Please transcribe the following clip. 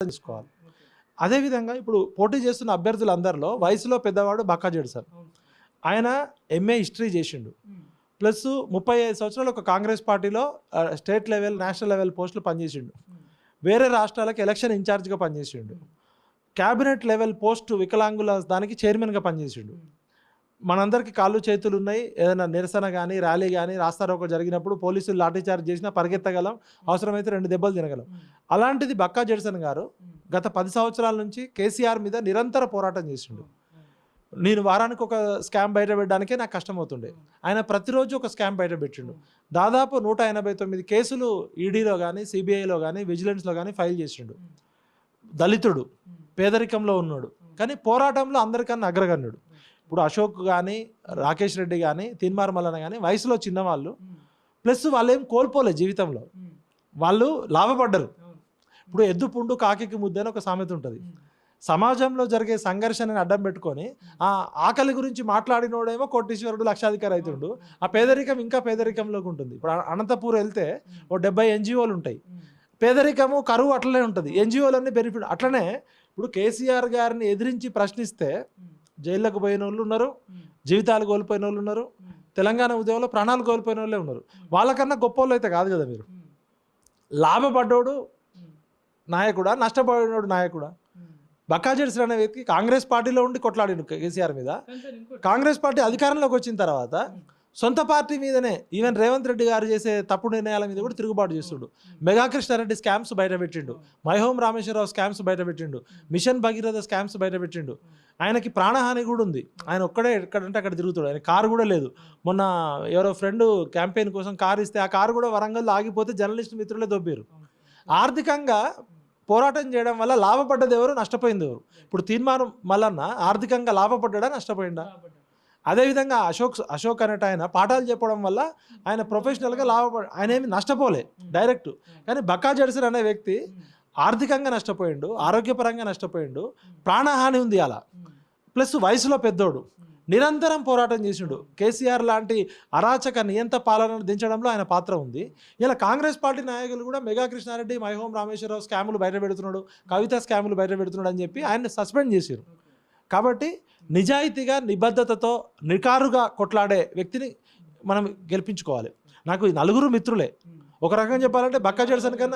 తీసుకోవాలి. అదేవిధంగా ఇప్పుడు పోటీ చేస్తున్న అభ్యర్థులందరిలో వయసులో పెద్దవాడు బక్కా జెడ్సన్. ఆయన ఎంఏ హిస్టరీ చేసిండు, ప్లస్ 35 సంవత్సరాలు ఒక కాంగ్రెస్ పార్టీలో స్టేట్ లెవెల్ నేషనల్ లెవెల్ పోస్టులు పనిచేసిండు. వేరే రాష్ట్రాలకు ఎలక్షన్ ఇన్ఛార్జ్గా పనిచేసిండు. క్యాబినెట్ లెవెల్ పోస్టు వికలాంగుల దానికి చైర్మన్గా పనిచేసిండు. మనందరికీ కాళ్ళు చేతులు ఉన్నాయి. ఏదైనా నిరసన కానీ ర్యాలీ కానీ రాస్తారోకో జరిగినప్పుడు పోలీసులు లాఠీచార్జ్ చేసినా పరిగెత్తగలం, అవసరమైతే 2 దెబ్బలు తినగలం. అలాంటిది బక్కా జెడ్సన్ గారు గత 10 సంవత్సరాల నుంచి కేసీఆర్ మీద నిరంతర పోరాటం చేసిండు. నేను వారానికి ఒక స్కామ్ బయట పెట్టడానికే నాకు కష్టమవుతుండే, ఆయన ప్రతిరోజు ఒక స్కామ్ బయట పెట్టిండు. దాదాపు 189 కేసులు ఈడీలో కానీ సిబిఐలో కానీ విజిలెన్స్లో కానీ ఫైల్ చేసిండు. దళితుడు, పేదరికంలో ఉన్నాడు, కానీ పోరాటంలో అందరికన్నా అగ్రగణ్యుడు. ఇప్పుడు అశోక్ కానీ రాకేష్ రెడ్డి కానీ తీన్మార్ మల్లన్న కానీ వయసులో చిన్నవాళ్ళు, ప్లస్ వాళ్ళు ఏం కోల్పోలే జీవితంలో, వాళ్ళు లాభపడ్డరు. ఇప్పుడు ఎద్దు పుండు కాకి ముద్ద అని ఒక సామెత ఉంటుంది. సమాజంలో జరిగే సంఘర్షణని అడ్డం పెట్టుకొని ఆ ఆకలి గురించి మాట్లాడినోడేమో కోటీశ్వరుడు లక్షాధికారి అవుతుండు, ఆ పేదరికం ఇంకా పేదరికంలోకి ఉంటుంది. ఇప్పుడు అనంతపూర్ వెళ్తే ఓ 70 ఎన్జిఓలు ఉంటాయి, పేదరికము కరువు అట్లనే ఉంటుంది, ఎన్జిఓలన్నీ బెనిఫిట్. అట్లనే ఇప్పుడు కేసీఆర్ గారిని ఎదిరించి ప్రశ్నిస్తే జైళ్ళకు పోయిన వాళ్ళు ఉన్నారు, జీవితాలు కోల్పోయిన వాళ్ళు ఉన్నారు, తెలంగాణ ఉద్యమంలో ప్రాణాలు కోల్పోయిన వాళ్ళే ఉన్నారు. వాళ్ళకన్నా గొప్ప వాళ్ళు అయితే కాదు కదా మీరు. లాభపడ్డోడు నాయకుడా, నష్టపోయినోడు నాయకుడా? బక్కా జెడ్సన్ అనే వ్యక్తి కాంగ్రెస్ పార్టీలో ఉండి కొట్లాడిండు కేసీఆర్ మీద. కాంగ్రెస్ పార్టీ అధికారంలోకి వచ్చిన తర్వాత సొంత పార్టీ మీదనే ఈవెన్ రేవంత్ రెడ్డి గారు చేసే తప్పుడు నిర్ణయాల మీద కూడా తిరుగుబాటు చేస్తుండు. మెగా కృష్ణారెడ్డి స్కామ్స్ బయట పెట్టిండు, మై హోమ్ రామేశ్వరరావు స్కామ్స్ బయట పెట్టిండు, మిషన్ భగీరథ స్కామ్స్ బయట పెట్టిండు. ఆయనకి ప్రాణహాని కూడా ఉంది. ఆయన ఒక్కడే ఎక్కడంటే అక్కడ తిరుగుతాడు, ఆయన కారు కూడా లేదు. మొన్న ఎవరో ఫ్రెండ్ క్యాంపెయిన్ కోసం కారు ఇస్తే ఆ కారు కూడా వరంగల్లో ఆగిపోతే జర్నలిస్ట్ మిత్రులే దొబ్బారు. ఆర్థికంగా పోరాటం చేయడం వల్ల లాభపడ్డది ఎవరు, నష్టపోయింది ఎవరు? ఇప్పుడు తీన్మార్ మల్లన్న ఆర్థికంగా లాభపడ్డా నష్టపోయిందా? అదేవిధంగా అశోక్ అనేట ఆయన పాఠాలు చెప్పడం వల్ల ఆయన ప్రొఫెషనల్గా ఆయన ఏమి నష్టపోలే డైరెక్ట్. కానీ బక్కా జెడ్సన్ అనే వ్యక్తి ఆర్థికంగా నష్టపోయిండు, ఆరోగ్యపరంగా నష్టపోయిండు, ప్రాణహాని ఉంది అలా. ప్లస్ వయసులో పెద్దోడు, నిరంతరం పోరాటం చేసిండు. కేసీఆర్ లాంటి అరాచక నియంత పాలనను దించడంలో ఆయన పాత్ర ఉంది. ఇలా కాంగ్రెస్ పార్టీ నాయకులు కూడా మెగా కృష్ణారెడ్డి, మై హోమ్ రామేశ్వరరావు స్కాములు బయట పెడుతున్నాడు, కవిత స్కాములు బయట పెడుతున్నాడు అని చెప్పి ఆయన్ని సస్పెండ్ చేశారు. కాబట్టి నిజాయితీగా నిబద్ధతతో నికారుగా కొట్లాడే వ్యక్తిని మనం గెలిపించుకోవాలి. నాకు ఈ 4 మిత్రులే. ఒక రకంగా చెప్పాలంటే బక్కా జెడ్సన్ కన్నా